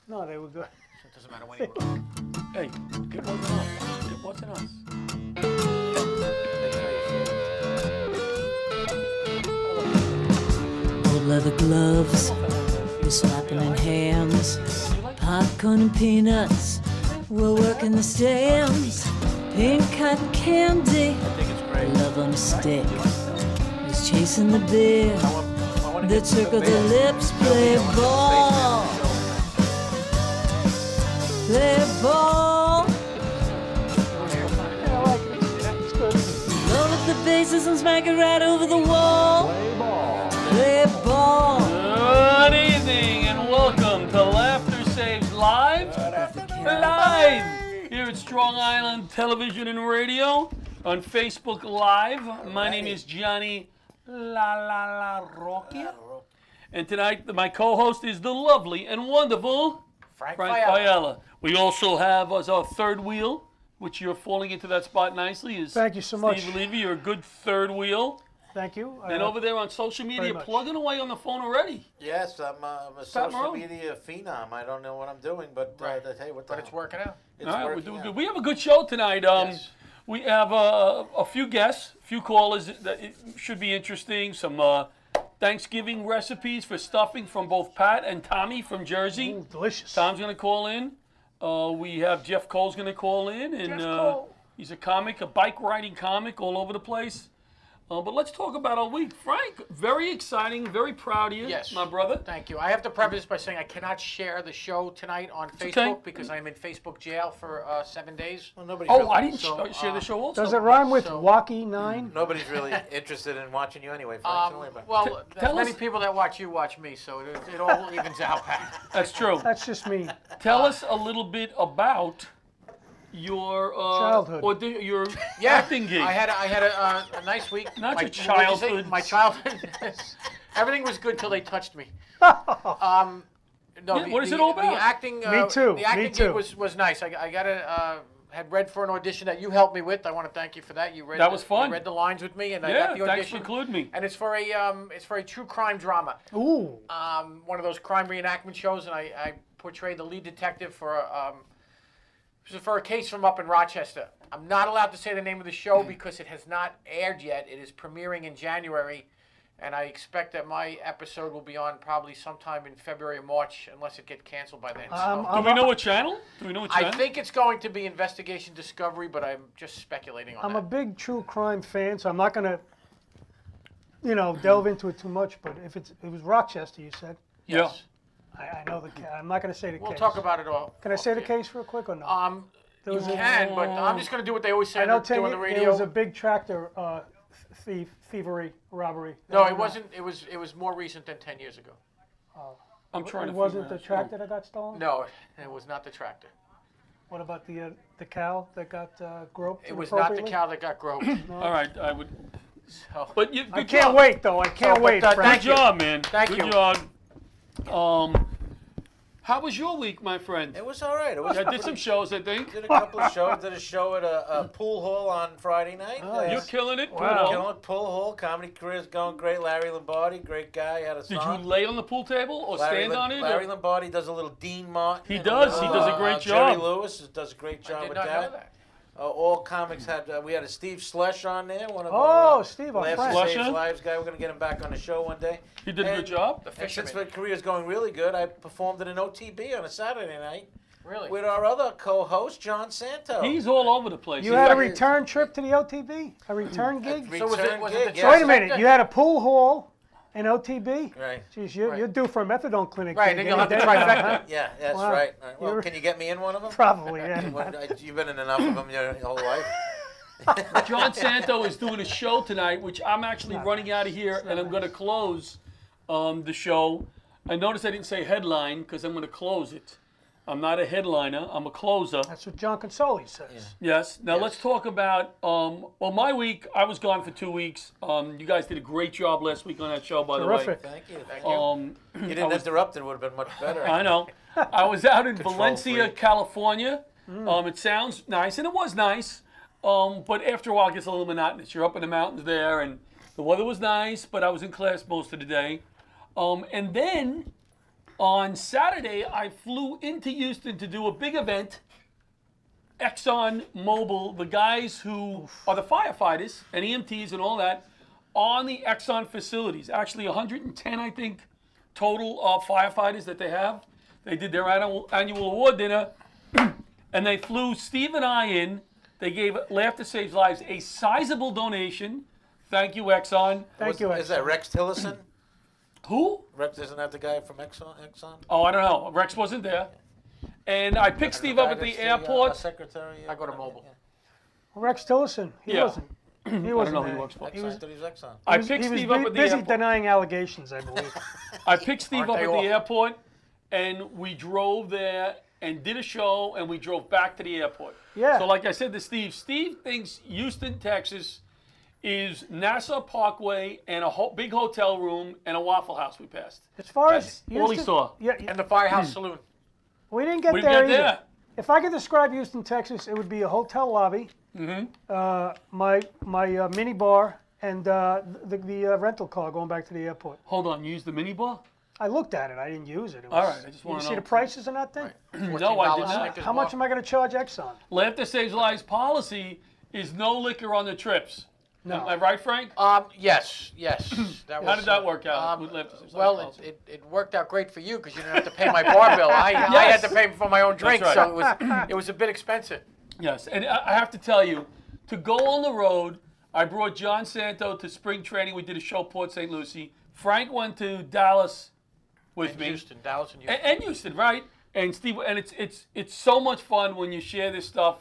No, they were good. It doesn't matter when you were. Hey, it wasn't us. It wasn't us. Old leather gloves, you're slapping in hams, popcorn and peanuts, we're working the stems, pink cotton candy, I think it's great. love on a stick, he's chasing the beer, I wanna the get to tickle the band. lips, play ball, play ball, Yeah, I like it. It's good. load up the bases and smack it right over the wall, play ball. Good evening and welcome to Laughter Saves Live. Live here at Strong Island Television and Radio on Facebook Live. My name is Johnny La Rocky. And tonight my co-host is the lovely and wonderful Frank Frank Fiala. Fiala. We also have as our third wheel, which you're falling into that spot nicely, is Thank you so much. Steve Levy, you're a good third wheel. Thank you. And over there on social media, much. plugging away on the phone already. Yes, I'm a social Marone. media phenom. I don't know what I'm doing, but Right. hey, what the But hell? it's working out. It's All right, we're working doing out. good. We have a good show tonight. Yes. We have a few guests, a few callers that it should be interesting. Some Thanksgiving recipes for stuffing from both Pat and Tommy from Jersey. Ooh, delicious. Tom's going to call in. We have Jeff Cole's going to call in. And Jeff Cole. he's a comic, a bike riding comic all over the place. But let's talk about our week. Frank, very exciting, very proud of you, Yes. my brother. Thank you. I have to preface this by saying I cannot share the show tonight on Facebook okay. because I'm in Facebook jail for 7 days. Well, nobody's Oh, really, I didn't So, share the show also. Does it rhyme with So- Wacky 9? nobody's really interested in watching you anyway. Frank, so don't worry about it. Well, tell as many us- people that watch you watch me, so it all evens out, Pat. That's true. That's just me. Tell us a little bit about your Childhood. or your Yeah, acting gig. I had a nice week. Not my, your what did you say? childhood. My childhood. Everything was good till they touched me. No, Yeah, what is it all about? The acting. Me too, The acting me too. gig was nice. I got had read for an audition that you helped me with. I want to thank you for that. You read That was fun. You read the lines with me, and I yeah, got the thanks audition. for including me. And it's for a true crime drama. Ooh. One of those crime reenactment shows, and I portrayed the lead detective for a case from up in Rochester. I'm not allowed to say the name of the show because it has not aired yet. It is premiering in January, and I expect that my episode will be on probably sometime in February or March, unless it gets canceled by then. So. Do we know what channel? Do we know what channel? I think it's going to be Investigation Discovery, but I'm just speculating on I'm that. a big true crime fan, so I'm not going to, delve into it too much. But if it was Rochester, you said. Yes. I know the. I'm not going to say the We'll case. talk about it all. Can I say the off case real quick or no? There You was a- can, but I'm just going to do what they always say I on don't the, tell doing you, the there radio. was a big tractor thievery, robbery. No, it wasn't. It was more recent than 10 years ago. I'm trying to. It wasn't figure the out. tractor that got stolen? No, it was not the tractor. What about the cow that got groped? It was not the inappropriately? cow that got groped. All right, I would. So, But you, good I can't job. wait though. I can't but, wait. thank Frank. Good you. job, man. Thank good you. job. How was your week, my friend? It was all right. It was. I did some shows, I think. Did a couple of shows. Did a show at a pool hall on Friday night. You're killing it. Wow. Good. Killing it, pool hall. Comedy career's going great. Larry Lombardi, great guy. Had a Did song. you lay on the pool table or stand on it? Larry or- Lombardi does a little Dean Martin. He and does. little, He does a great Jerry job. Lewis does a great job I did with not that. know that. All comics had. We had a Steve Slush on there. One of Oh, our, Steve, our Laughs friend. and Saves Slusher? Lives guy. We're gonna get him back on the show one day. He did a good And- job. The And since my fisherman. career is going really good, I performed at an OTB on a Saturday night Really? with our other co-host, John Santo. He's all over the place. You He's had a like- return trip to the OTB? A return gig? So was it- Return was it gig, the yes. So wait a minute. You had a pool hall in OTB? Right. Jeez, you're Right. due for a methadone clinic. Right, gig then you'll any have the day now, trifecta. huh? Yeah, that's Wow. right. Well, You're- can you get me in one of them? Probably, yeah. You've been in enough of them your whole life. John Santo is doing a show tonight, which I'm actually running out of here, and I'm going to close the show. I noticed I didn't say headline because I'm going to close it. I'm not a headliner. I'm a closer. That's what John Consoli says. Yes. Now let's talk about. Well, my week. I was gone for 2 weeks. You guys did a great job last week on that show, by Terrific. Thank you. Thank you. the way. You didn't interrupt, it would have been much better. I know. I was out in Control Valencia, freak. California. It sounds nice, and it was nice. But after a while, it gets a little monotonous. You're up in the mountains there, and the weather was nice, but I was in class most of the day. And then On Saturday, I flew into Houston to do a big event. Exxon Mobil, the guys who are the firefighters and EMTs and all that, on the Exxon facilities. Actually, 110, I think, total firefighters that they have. They did their annual award dinner, and they flew Steve and I in. They gave Laughter Saves Lives a sizable donation. Thank you, Exxon. Thank you, Is that Exxon. Rex Tillerson? Who? Rex, isn't that the guy from Exxon? Oh, I don't know. Rex wasn't there. And I picked Steve up at the airport. Secretary. I go to Mobile. Rex Tillerson. He Yeah. wasn't. He I don't wasn't know who there. he works for. He was, I thought he was Exxon. I he picked was Steve up at the busy airport. denying allegations, I believe. I picked Steve Aren't up they at all? the airport, and we drove there and did a show, and we drove back to the airport. Yeah. So like I said to Steve thinks Houston, Texas is Nassau Parkway and a big hotel room and a Waffle House we passed. As far That's as all he Houston- saw. Yeah, And the Firehouse Saloon. we didn't get We there didn't get either. there. If I could describe Houston, Texas, it would be a hotel lobby, my mini bar, and the rental car going back to the airport. Hold on, you used the minibar? I looked at it. I didn't use it. All right, I just you want to see know. the prices on that thing? No, I did $14 not. Snickers How much bar. am I going to charge Exxon? Laughter Saves Lives policy is no liquor on the trips. No. Am I right, Frank? Yes. How did that work out with Laughter Saves Lives Well, policy? it worked out great for you because you didn't have to pay my bar bill. I had to pay for my own drink, right. so it was a bit expensive. Yes, and I have to tell you, to go on the road, I brought John Santo to spring training. We did a show Port St. Lucie. Frank went to Dallas with me. Houston, Dallas, and Houston. And Houston, right? And Steve, and it's so much fun when you share this stuff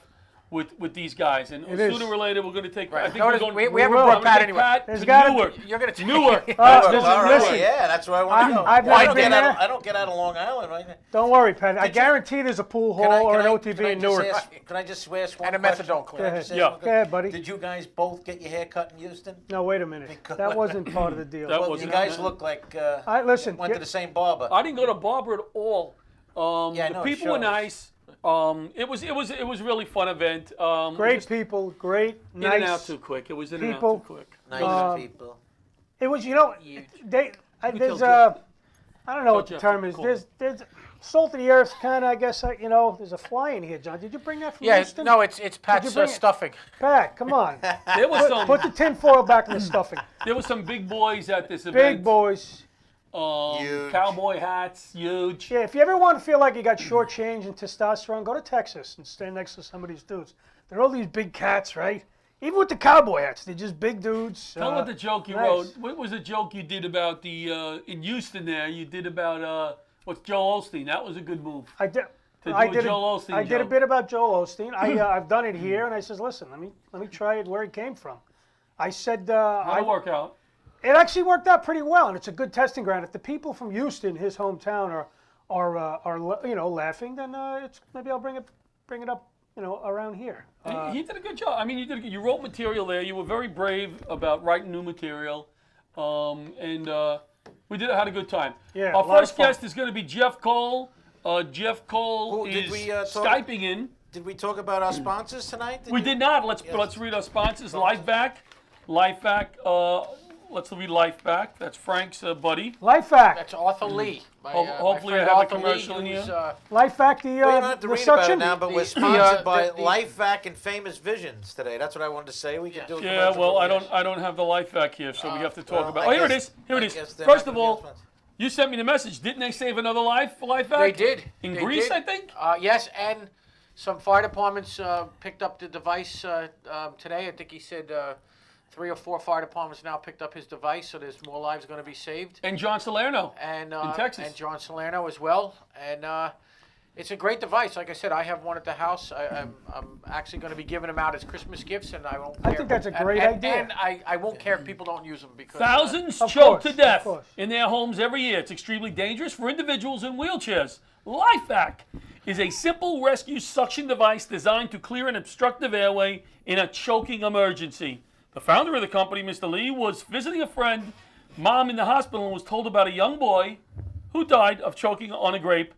with these guys. And It is. sooner or later, we're going to take. Right. I think Notice we're going. we haven't will. brought I'm Pat gonna anyway. take Pat There's to gotta be- Newark. You're gonna take Newark. Listen, All right, listen. yeah, that's where I want to go. I've Well, I never don't been get there. out. I don't get out of Long Island, right? Don't worry, Pat. I guarantee there's a pool hall or an OTB in Newark. Can I just ask one And a question? methadone Can clinic. I Go just ahead. ask Yeah. one Go ahead, buddy. Did you guys both get your hair cut in Houston? No, wait a minute. That wasn't part of the deal. That Well, wasn't- you guys look like Listen, went to the same barber. I didn't go to barber at all. Yeah, I the know, it people were shows. nice. It was really fun event. great just people, great, in and out nice. too quick. It was in and out people. too quick. Nice people. It was, there's tell Jeff. I don't know what the Jeff term to is. call There's salt of the earth kind of, I guess, there's a fly in here, John. Did you bring that from Yeah, Houston? no, it's Pat's bring it? stuffing. Pat, come on. There was some. Put the tin foil back in the stuffing. There were some big boys at this event. Big boys. Huge. Cowboy hats, huge. Yeah, if you ever want to feel like you got shortchanged in testosterone, go to Texas and stand next to some of these dudes. They're all these big cats, right? Even with the cowboy hats, they're just big dudes. Tell what the joke you nice. wrote. What was the joke you did about the in Houston? There, you did about what's Joel Osteen. That was a good move. I did. To do I a did. Joel Osteen I did a joke. bit about Joel Osteen. I've done it here, and I says, listen, let me try it where it came from. I said, How'd it work out? it actually worked out pretty well, and it's a good testing ground. If the people from Houston, his hometown, are laughing, then maybe I'll bring it up, around here. He did a good job. I mean, you wrote material there. You were very brave about writing new material, and we had a good time. Yeah, Our a lot of first fun. guest is going to be Jeff Cole. Jeff Cole Who- did is we, talk- Skyping in. Did we talk about our sponsors tonight? We did not. Let's read our sponsors. Lifeback. Let's read Lifeback. That's Frank's buddy. Life Fact. That's Arthur Lee. My, Hopefully my I friend have a Arthur commercial Lee, in who's, here. Life Fact, We don't have to the read about it suction. now, but we're the, sponsored by the- LifeVac and Famous Visions today. That's what I wanted to say. We can do a Yeah, commercial well, for I this. don't have the Lifeback here, so we have to talk Well, about. I Oh, here it guess- is. Here it I is. guess they're First not of gonna be all, sponsored. you sent me the message. Didn't they save another life back? They did. In They Greece, did. I think. Yes, and some fire departments picked up the device today. I think he said 3 or 4 fire departments now picked up his device, so there's more lives going to be saved. And John Salerno And in Texas. and John Salerno as well. And it's a great device. Like I said, I have one at the house. I'm actually going to be giving them out as Christmas gifts, and I won't care. I think that's a great and, idea. And I won't care if people don't use them because Thousands Of choke course, to of death course. in their homes every year. It's extremely dangerous for individuals in wheelchairs. LifeVac is a simple rescue suction device designed to clear an obstructive airway in a choking emergency. The founder of the company, Mr. Lee, was visiting a friend, mom in the hospital, and was told about a young boy who died of choking on a grape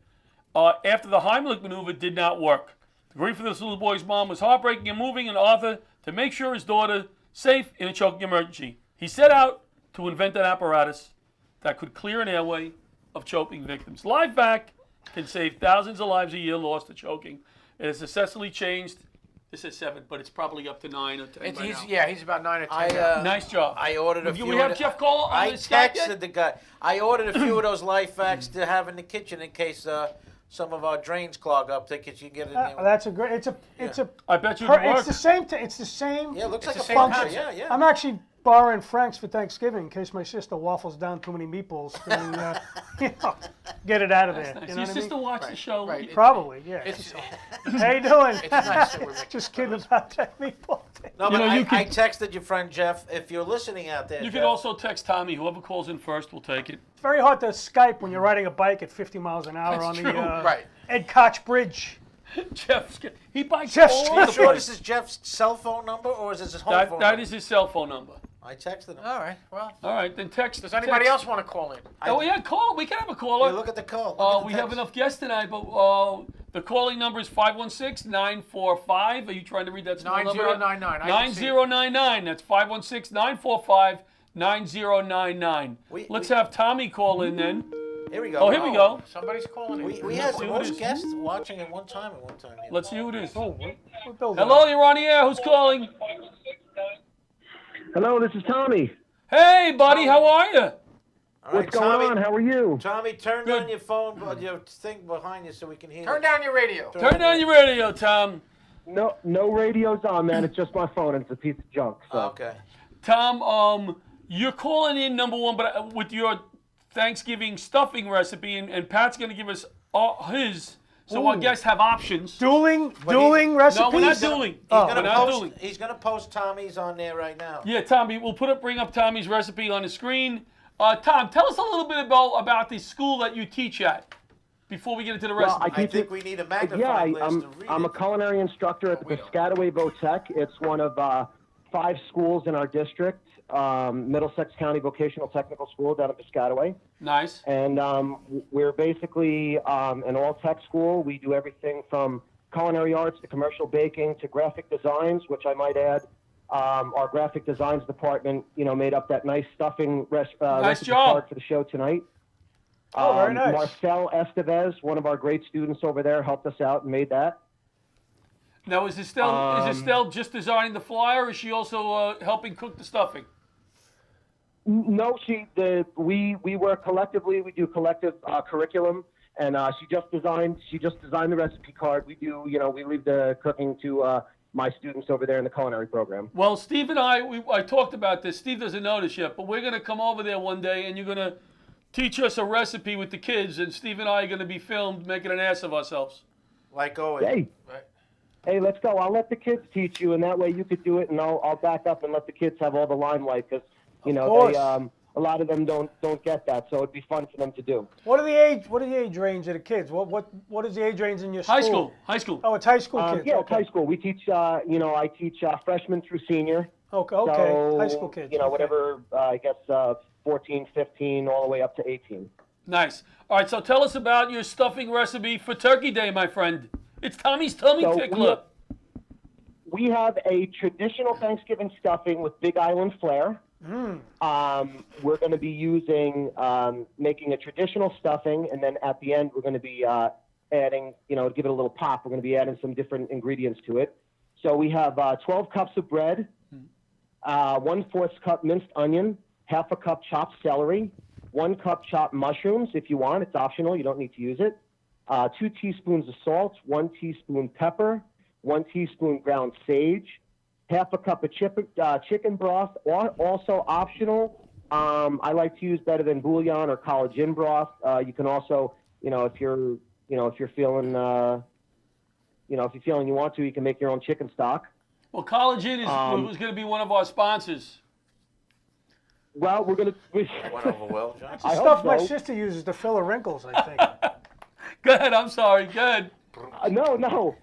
after the Heimlich maneuver did not work. The grief of this little boy's mom was heartbreaking and moving, and Arthur, to make sure his daughter safe in a choking emergency, he set out to invent an apparatus that could clear an airway of choking victims. LifeVac can save thousands of lives a year lost to choking. It has successfully changed. This is 7, but it's probably up to 9 or 10 by now. He's about 9 or 10 I, now. Nice job. I ordered a Do few. we have of the- Jeff Cole on I the Skype yet? texted the guy. I ordered a few of those life hacks to have in the kitchen in case some of our drains clog up. They can you get it in there. That's a great. It's a. I bet you it It's work. the same. It's the same. Yeah, it looks It's like the a same function. concept. Yeah, yeah. I'm actually borrowing Frank's for Thanksgiving in case my sister waffles down too many meatballs. And, get it out of there. Nice. You know Your what I sister mean? watched the show. right. Probably, yeah. It's, How you doing? it's nice that we're making Just kidding about that meatball thing. No, You but know, you I could- texted your friend Jeff. If you're listening out there, You Jeff, can also text Tommy. Whoever calls in first will take it. It's very hard to Skype when you're riding a bike at 50 miles an hour That's on true. the Right. Ed Koch Bridge. He bikes Jeff's- all Are over you the sure place. this is Jeff's cell phone number or is this his home phone That number? is his cell phone number. I texted him. All right. Well, All right, then text. does anybody text. else want to call in? Oh, yeah, call. We can have a caller. Hey, look at the call. Look at the We have text. enough guests tonight, but the calling number is 516-945. Are you trying to read that small number? 9099. I can see it. 9099. That's 516-945-9099. Let's have Tommy call in then. Here we go. Oh, here we go. Somebody's calling in. We had see the what it most is. guests watching at one time. Yeah. Let's see who it is. Oh, we're building. Hello, you're on the air. Who's calling? Hello, this is Tommy. Hey, buddy, how are you? All right, What's going on? How are you? Tommy, turn Good. on your phone, your thing behind you so we can hear Turn you. down your radio. Turn down your radio, Tom. No radio's on, man. It's just my phone. It's a piece of junk. So. Okay. Tom, you're calling in number one, but with your Thanksgiving stuffing recipe, and Pat's going to give us his. So our guests have options. Dueling No, recipes. we're not dueling. Oh. We're not dueling. He's gonna post Tommy's on there right now. Yeah, Tommy, we'll bring up Tommy's recipe on the screen. Tom, tell us a little bit about the school that you teach at before we get into the Well, recipe. I teach think it- we need a Yeah, magnifying glass I'm to read a it. culinary instructor at the Piscataway Votech. It's one of 5 schools in our district, Middlesex County Vocational Technical School down in Piscataway. Nice. And we're basically an all-tech school. We do everything from culinary arts to commercial baking to graphic designs, which I might add, our graphic designs department, made up that nice stuffing recipe job. card for the show tonight. Oh, very nice. Marcel Estevez, one of our great students over there, helped us out and made that. Now, is Estelle just designing the flyer, or is she also helping cook the stuffing? No, we work collectively. We do collective curriculum, and she just designed the recipe card. We do, we leave the cooking to my students over there in the culinary program. Well, Steve and I talked about this. Steve doesn't know this yet, but we're going to come over there one day, and you're going to teach us a recipe with the kids, and Steve and I are going to be filmed making an ass of ourselves. Like always. Hey, Right. hey, let's go. I'll let the kids teach you, and that way you could do it, and I'll back up and let the kids have all the limelight because course. a lot of them don't get that, so it'd be fun for them to do. What are the age range of the kids? What is the age range in your school? High school. Oh, it's high school kids. Yeah, it's okay. high school. We teach, I teach freshman through senior. Okay. So, High school kids. Okay. whatever, I guess 14, 15, all the way up to 18. Nice. All right, so tell us about your stuffing recipe for Turkey Day, my friend. It's Tommy's Tummy So Tickler. We have a traditional Thanksgiving stuffing with Big Island flair. We're going to be making a traditional stuffing, and then at the end we're going to be adding, to give it a little pop, we're going to be adding some different ingredients to it. So we have 12 cups of bread, 1/4 cup minced onion, 1/2 cup chopped celery, 1 cup chopped mushrooms if you want. It's optional. You don't need to use it. 2 teaspoons of salt, 1 teaspoon pepper, 1 teaspoon ground sage, 1/2 cup of chicken broth, also optional. I like to use better than bouillon or collagen broth. You can also, if you're feeling, if you're feeling you want to, you can make your own chicken stock. Well, Collagen was going to be one of our sponsors. Well, we're gonna. Went over well, John. That's the I stuff hope my so. sister uses to fill her wrinkles, I think. Go ahead, I'm sorry. Go ahead. No.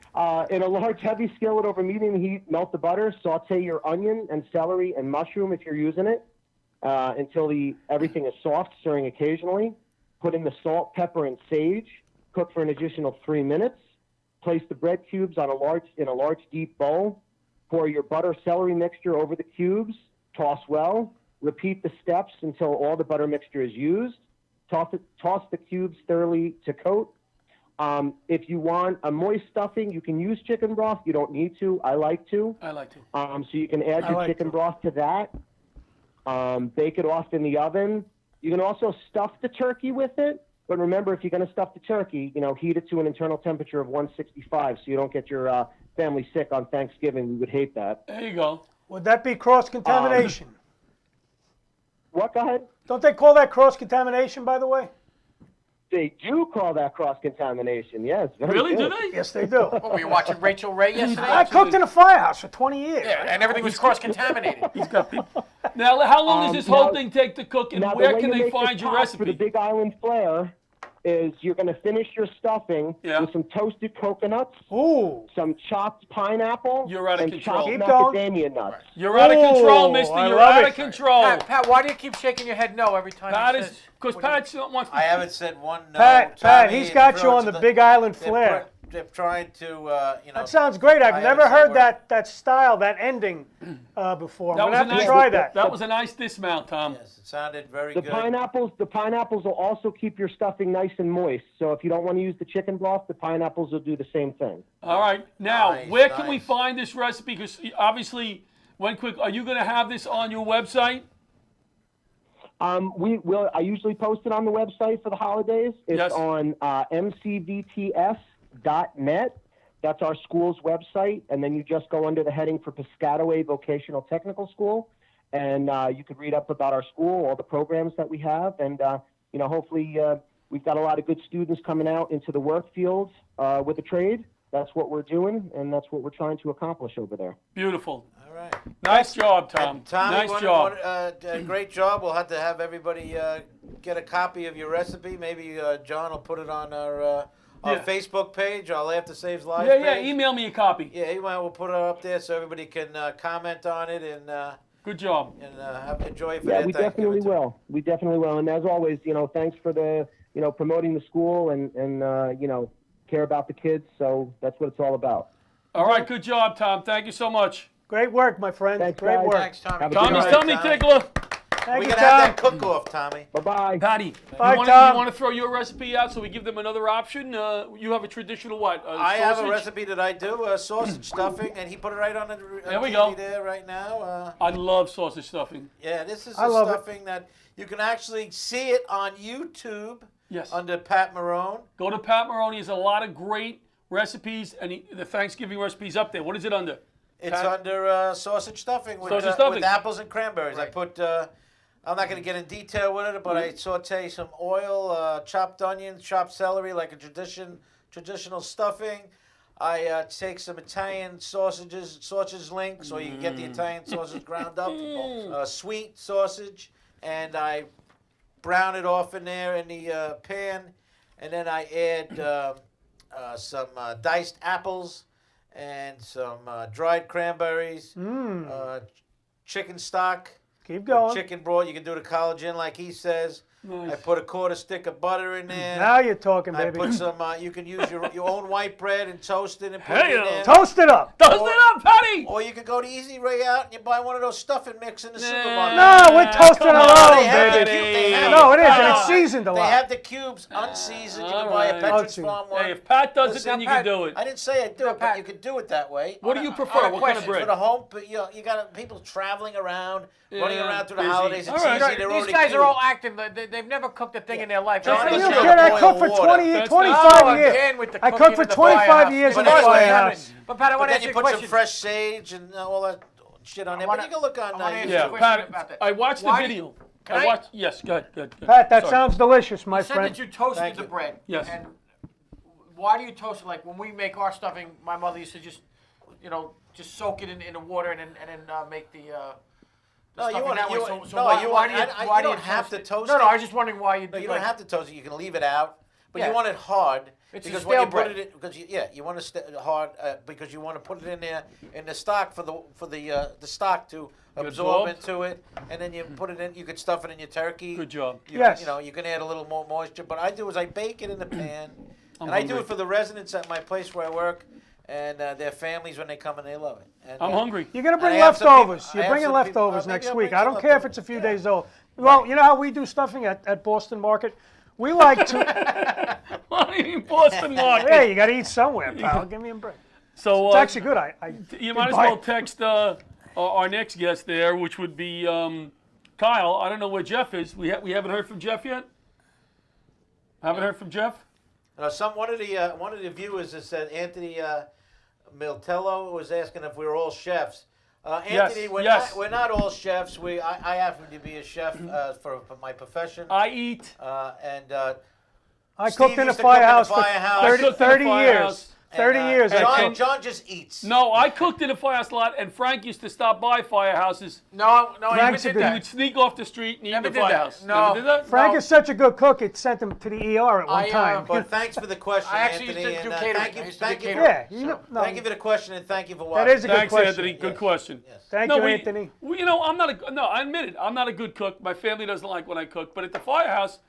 In a large, heavy skillet over medium heat, melt the butter. Saute your onion and celery and mushroom if you're using it until everything is soft, stirring occasionally. Put in the salt, pepper, and sage. Cook for an additional 3 minutes. Place the bread cubes in a large deep bowl. Pour your butter celery mixture over the cubes. Toss well. Repeat the steps until all the butter mixture is used. Toss the cubes thoroughly to coat. If you want a moist stuffing, you can use chicken broth. You don't need to. I like to. I like to. So you can add I your like chicken to. broth to that. Bake it off in the oven. You can also stuff the turkey with it. But remember, if you're going to stuff the turkey, heat it to an internal temperature of 165 so you don't get your family sick on Thanksgiving. We would hate that. There you go. Would that be cross-contamination? What? Go ahead. Don't they call that cross-contamination, by the way? They do call that cross-contamination, yes. Very Really? good. Do they? Yes, they do. What, were you watching Rachel Ray yesterday? I cooked in a firehouse for 20 years. Yeah, and everything was cross-contaminated. He's got people. Now, how long does this whole now- thing take to cook, and Now, the where way can you they make find this your top For the recipe? Big Island flair is you're going to finish your stuffing Yeah. with some toasted coconuts, Ooh. some chopped pineapple, You're out of and control. chopped Keep going. macadamia nuts. You're out of control, Ooh, mister. I You're love out it. of control. Pat, why do you keep shaking your head no every time Pat he is says? because what do you- Pat wants to. I haven't said one no. Pat, Tommy, he's it's got you brought on to the Big Island flair. They're trying to, That sounds great. I've I never haven't heard said that style, that ending before. That I'm was going a to have nice. to try that. That was a nice dismount, Tom. Yes, it sounded very The good. pineapples will also keep your stuffing nice and moist. So if you don't want to use the chicken broth, the pineapples will do the same thing. All right. Now, Nice, where can we nice. find this recipe? Because obviously, one quick, are you going to have this on your website? We will. I usually post it on the website for the holidays. It's Yes. on mcvts.net. That's our school's website, and then you just go under the heading for Piscataway Vocational Technical School, and you could read up about our school, all the programs that we have, and hopefully we've got a lot of good students coming out into the work fields with the trade. That's what we're doing, and that's what we're trying to accomplish over there. Beautiful. All right. Nice job, Tom. Tommy, nice job. great job. We'll have to have everybody get a copy of your recipe. Maybe John will put it on our Yeah. Facebook page, our After Saves Lives Yeah, page. email me a copy. Yeah, we'll put it up there so everybody can comment on it and Good job. enjoy it for Yeah, their we definitely Thanksgiving. will. We definitely will. And as always, thanks for the, promoting the school and care about the kids. So that's what it's all about. All right, good job, Tom. Thank you so much. Great work, my friend. Thanks, Great guys. work. Thanks, Tommy. Have a Tommy's good tummy Tommy. tickler. Thank We you, gotta have that Tom. cook-off, Tommy. Bye-bye. Patty, Bye, you Tom. want to throw your recipe out so we give them another option? You have a traditional what? I have a sausage? recipe that I do, sausage stuffing, and he put it right on the There we TV go. there right now. I love sausage stuffing. Yeah, this is I the love it. stuffing that you can actually see it on YouTube Yes. under Pat Marone. Go to Pat Maroney. He has a lot of great recipes, and the Thanksgiving recipes up there. What is it under? It's Pat? under sausage stuffing with, Sausage stuffing. with apples and cranberries. Right. I put, I'm not going to get in detail with it, but I saute some oil, chopped onions, chopped celery, like a traditional stuffing. I take some Italian sausage links, so you can get the Italian sausage ground up, sweet sausage, and I brown it off in there in the pan, and then I add some diced apples and some dried cranberries, chicken stock, Keep going. chicken broth. You can do the collagen like he says. Nice. I put a quarter stick of butter in there. Now you're talking, I baby. put some. You can use your own white bread and toast it and put Hey, it in there. Toast it up. Toast it up, Patty! Or you could go to Easy Ray Out and you buy one of those stuffing mix in the supermarket. No, we're toasting come our on, own, They have the baby. cube- they have No, the- it isn't. It's seasoned a They lot. have the cubes unseasoned. You can all buy a right. Petrus Unseasoned. Farm one. Hey, if Pat does it, Listen, then you Pat, can do it. I didn't say I do it, Pat. but you could do it that way. What do you I prefer? have a What kind of question bread? For the home, but you got people traveling around, running Yeah, around through the busy. holidays. It's All right. easy. They're These already guys are cubed. all acting. They've never cooked a thing in their life. John Are doesn't you have kidding? I boil cooked for water. 20, That's 25 Oh, years. again with the I cooking cooked for in the 25 firehouse. years But in the anyway, firehouse. But Pat, I But want to then ask you you a put question. some fresh sage and all that shit on there. But you can look on I wanna ask you Yeah, a question Pat, about that. I watched the Why- video. Can I I- watched. Yes, good. Pat, that Sorry. sounds delicious, my You said friend. that you toasted Thank the you. bread. Yes. And why do you toast it? Like when we make our stuffing, my mother used to just soak it in the water and then make the No, you stuffing want that way. you So no, why, you why want. do you, I, why you do don't have to it? toast No, it. no, I was just wondering why you. No, you don't have to toast it. You can leave it out, but Yeah. you want it hard. It's a because when you stale put bread. it in, because you want it hard because you want to put it in there in the stock for the stock to absorb absorbed? into it, and then you put it in. You could stuff it in your turkey. Good job. Yes. You can add a little more moisture. But I do is I bake it in the pan, and I do hungry. it for the residents at my place where I work, and their families when they come and they love it. And, I'm hungry. You're gonna bring I have some people- leftovers. I You're have bringing some people- leftovers maybe next I'll week. bring I some don't care if leftovers. it's a few Yeah. days old. Well, you know how we do stuffing at Boston Market? We like to. What do you mean Boston market? Yeah, you got to eat somewhere, pal. Give me a break. So It's actually good. you might as buy well it. text our next guest there, which would be Kyle. I don't know where Jeff is. We haven't heard from Jeff yet. Haven't heard from Jeff. One of the viewers has said Anthony Miltello was asking if we were all chefs. Anthony, yes. we're not all chefs. I happen to be a chef for my profession. I eat. I Steve cooked in a used to cook in the firehouse for firehouse. I cooked in a 30 firehouse. years. 30 years. I John, cooked. John just eats. No, I cooked in a firehouse a lot, and Frank used to stop by firehouses. No, he never Frank's a did good- He that. would sneak off the street and eat in Never the did that. firehouse. No. Never did that? Frank No. is such a good cook, it sent him to the ER at one I, time. But thanks for the question, I actually Anthony. used to do and, catering. thank you, I used to do thank you, catering. yeah, you know, no, thank you for the question, and thank you for watching. that is a good Thanks, question. Anthony. Good question. Thank No, you, Anthony. you know, I'm not a. No, I admit it. I'm not a good cook. My family doesn't like when I cook. But at the firehouse,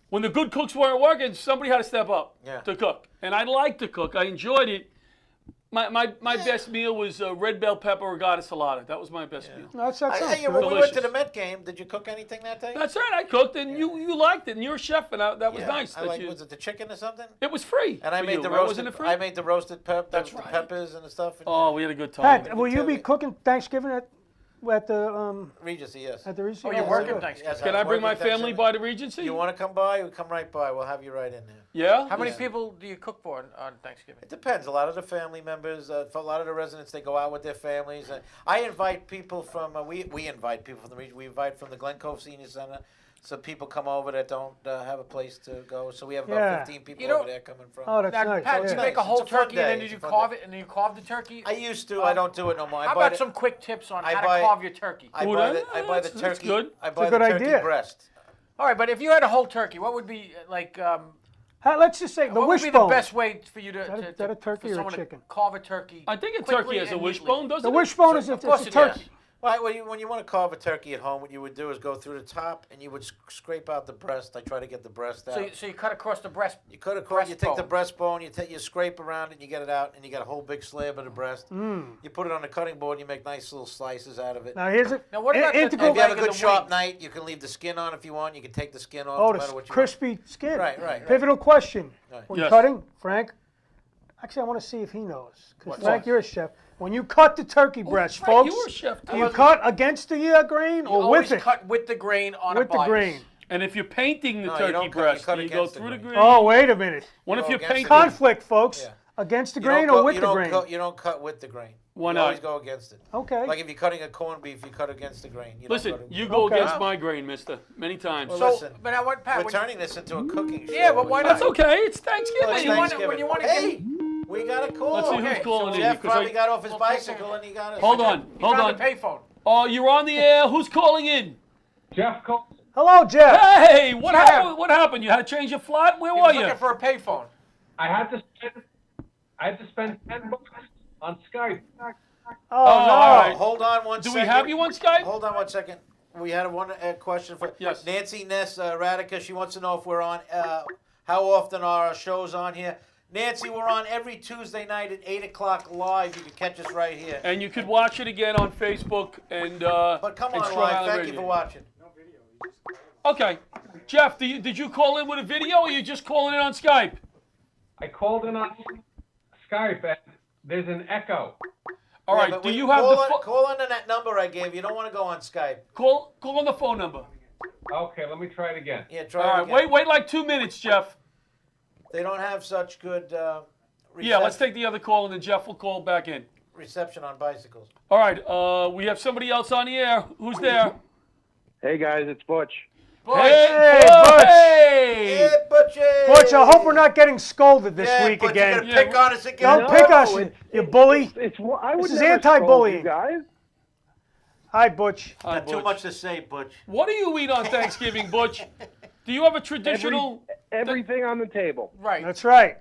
when the good cooks weren't working, somebody had to step up to cook. And I liked to cook. I enjoyed it. My best meal was red bell pepper regatta salata. That was my best meal. No, that sounds Hey, good. when we went to Delicious. the Met game, did you cook anything that day? That's right. I cooked, and you liked it, and you're a chef, and that was nice. I that you, was it the chicken or something? it was free. And I for made you, the right? roasted. Wasn't it free? I made the roasted That's the right. peppers and the stuff. And Oh, we had a good time. Pat, will you be cooking Thanksgiving at the Regency, yes. at the Regency? Oh, you're Yeah, working good. Thanksgiving. Yes, Can I'm I bring my working family Thanksgiving. by the Regency? You want to come by? We come right by. We'll have you right in there. Yeah. How many people do you cook for on Thanksgiving? It depends. A lot of the family members, for a lot of the residents, they go out with their families. I invite people from. We invite people from the region. We invite from the Glen Cove Senior Center. Some people come over that don't have a place to go. So we have about Yeah. 15 people You know- over there coming from. Oh, that's Now, nice. Pat, Oh, did you yeah. make a whole It's a fun turkey and then day. did you It's a fun carve day. it and then you carve the turkey? I used to. I don't do it no more. How about some quick tips on how to buy- carve your turkey? I Ooh, buy that- the that's turkey. good. I buy a the good turkey idea. breast. All right, but if you had a whole turkey, what would be like? Let's just say the What would be the wishbone. best way for you to? Is that a turkey for or a someone chicken? To carve a turkey. I think a quickly turkey has a and neatly? wishbone, doesn't The it? wishbone is Of it's course a it turkey. does. Well, when you want to carve a turkey at home, what you would do is go through the top and you would scrape out the breast. I try to get the breast out. So you cut across the breast. You cut across. You take the breastbone. breastbone. You scrape around it. You get it out, and you got a whole big slab of the breast. You put it on the cutting board. and You make nice little slices out of it. Now here's it. Now, what about the- integral? If you have a leg of good the sharp wing. knife, you can leave the skin on if you want. You can take the skin off. Oh, no the matter what you crispy skin. Right. Pivotal question. Right. When Yes. cutting, Frank. Actually, I want to see if he knows. Because What? Frank, you're a chef. When you cut the turkey breast, Frank, folks, you were a chef, do too. you cut against the grain You or always with it? cut with the grain on With a the bias. grain. And if you're painting the No, you turkey don't cut- you breast, cut do you go against the through the grain. grain? Oh, wait a minute. What if go you're against the painting? grain. Conflict, folks. Yeah. Against the You don't grain go- or with you the don't grain? cut- you don't cut with the grain. Why You not? always go against it. Okay. Like if you're cutting a corned beef, you cut against the grain. You don't Listen, cut it- you go Okay. against my grain, mister, many times. Well, So, listen, but I want Pat. we're when turning this into a cooking show. Yeah, but why That's not? okay. It's Thanksgiving. Well, it's you wanna- Thanksgiving. when you wanna Hey, we got a call. Let's see Okay, who's calling so in. Jeff because probably got off his We'll take bicycle it. and he got us. Hold on, He hold found on. the payphone. Oh, you're on the air. Who's calling in? Jeff Cole. Hello, Jeff. Hey, what Jeff. happened? What happened? You had to change your flat? Where He were was you? looking for a payphone. I had to spend $10 on Skype. Oh, all no. right. Hold on one Do second. we have you on Skype? Hold on one second. We had one question for Yes. Nancy Ness Radica. She wants to know if we're on. How often are our shows on here? Nancy, we're on every Tuesday night at 8 o'clock live. You can catch us right here. And you could watch it again on Facebook and But come and on, Strong live. Island Thank Radio. you for watching. Okay, Jeff, did you call in with a video, or you just calling in on Skype? I called in on Skype and there's an echo. All Yeah, right. but Do when you have call the on, call on that number I gave you? Don't want to go on Skype. call on the phone number? Okay, let me try it again. Yeah, try All it right. again. Wait like 2 minutes, Jeff. They don't have such good Yeah, let's take the other call, and then Jeff will call back in. reception on bicycles. All right. We have somebody else on the air. Who's there? Hey guys, it's Butch. Hey, Butch. Butch. Hey. Hey, Butchie! Butch, I hope we're not getting scolded this Yeah, week Butch, again. You're gonna pick on us again. Don't No, pick us, it's- you bully. I would This is never scold anti-bullying. you guys. Hi, Butch. Hi, Got too Butch. much to say, Butch. What do you eat on Thanksgiving, Butch? Do you have a traditional? Everything on the table. Right. That's right.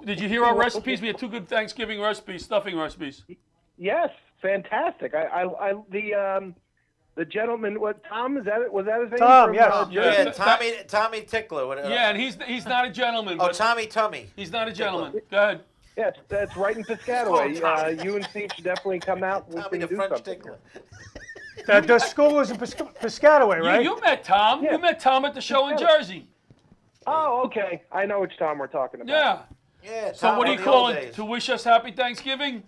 Did you hear our recipes? We had 2 good Thanksgiving recipes, stuffing recipes. Yes, fantastic. The gentleman, what Tom is that? Was that his name? Tom, From, yes. Yeah. Yeah, Tommy Tickler. Yeah, and he's not a gentleman. Oh, But Tommy Tummy. he's not a gentleman. Go ahead. Yes, that's right in Piscataway. UNC should definitely come out and we Tommy can the do French something. Tickler. The school is in Piscataway, right? You met Tom. Yeah. You met Tom at the show in Jersey. Oh, okay. I know which Tom we're talking about. Yeah. Yeah. So Tom what are in you the old calling? days. To wish us happy Thanksgiving?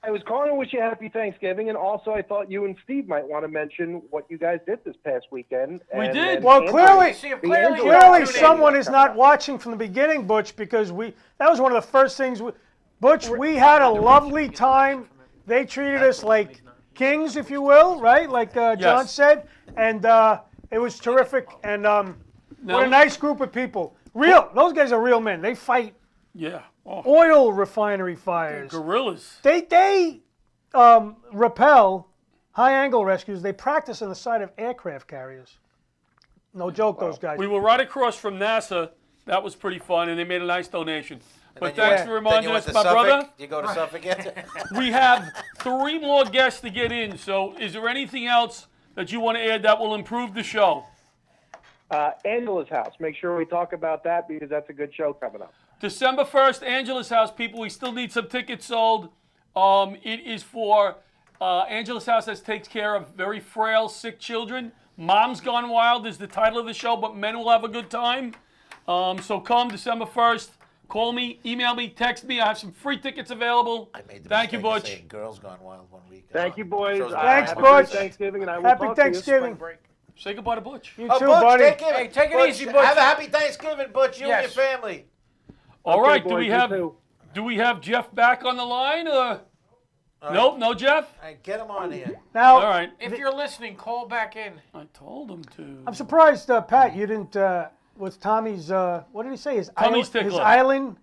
I was calling to wish you happy Thanksgiving, and also I thought you and Steve might want to mention what you guys did this past weekend. We and did. then Well, Andrew- clearly- See, if the clearly Andrew- you're Clearly, not tuning in. someone is not watching from the beginning, Butch, because that was one of the first things. Butch, we had a lovely time. They treated us like kings, if you will, right? Like John Yes. said, and it was terrific. And what Now- a nice group of people. Those guys are real men. They fight Yeah. Oh, oil refinery fires. gorillas. They repel high-angle rescues. They practice on the side of aircraft carriers. No joke, those guys. We were right across from NASA. That was pretty fun, and they made a nice donation. But Then you thanks went- for then reminding you went us, to my Suffolk? brother. You go to Suffolk yet? We have 3 more guests to get in. So, is there anything else that you want to add that will improve the show? Angela's house. Make sure we talk about that because that's a good show coming up. December 1st, Angela's House, people. We still need some tickets sold. It is for Angela's House that takes care of very frail, sick children. Mom's Gone Wild is the title of the show, but men will have a good time. So come December 1st. Call me, email me, text me. I have some free tickets available. I made the Thank you, mistake of Butch. saying Girls Gone Wild one week. Thank you, boys. Shows Thanks, have a Butch. good Thanksgiving, and I will Happy talk to you. Thanksgiving. Break. Say goodbye to Butch. You Oh, too, Butch, buddy. take care. Hey, take it Butch, easy, Butch. Have a happy Thanksgiving, Butch. You Yes. and your family. All Okay, right, boys, you too. do we have Jeff back on the line? Nope, no Jeff? All right, get him on here. Now, All right. If you're listening, call back in. I told him to. I'm surprised, Pat, you didn't, with Tommy's, what did he say? Tommy's his tickler. island,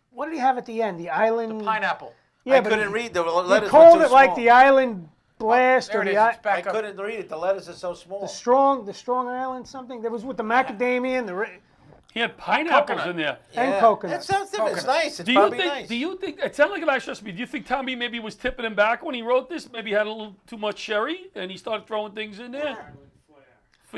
what did he have at the end? The island. Pineapple. Yeah, I but couldn't he, read the he letters. called were it too like small. the island blast There or it is. the, It's I back up. couldn't read it. The letters are so small. the strong island something. That was with the macadamia and He had pineapples Coconut. in there. and coconut. That sounds different. It's Coconut. nice. It's Do you probably think? nice. Do you think? It sounded like a nice recipe. Do you think Tommy maybe was tipping him back when he wrote this? Maybe he had a little too much sherry and he started throwing things in there.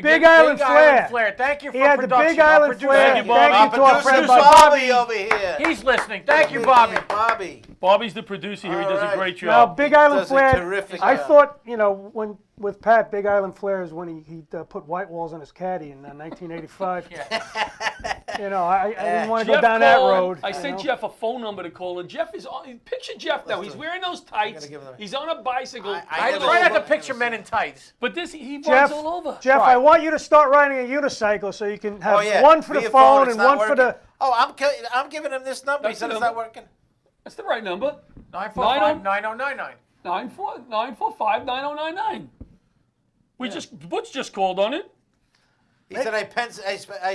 Big Island Big Flair. Island Flair. Thank you for He had the production. Big Our Island producer. Flair. Thank you, Bobby. Thank you to our friend Producer Bobby. Bobby over here. He's listening. Thank you, Bobby. Yeah, Bobby. Bobby's the producer here. He All does a right. great Now, job. Big Island Does a Flair. terrific I job. thought, when with Pat, Big Island Flair is when he put white walls on his caddy in 1985. I didn't want to go Jeff down that called. road. I you sent know? Jeff a phone number to call, and Jeff is on. Picture Jeff now. He's wearing those tights. give him the- He's on a bicycle. I never- try not to picture men in tights. But he runs Jeff, all over. Jeff, Try. I want you to start riding a unicycle so you can have Oh yeah. one for the Via phone it's and not one for the. working. Oh, I'm giving him this number. He That's said the it's not number. working. That's the right number. 945-9099. 945-9099. Butch just called on it. He said I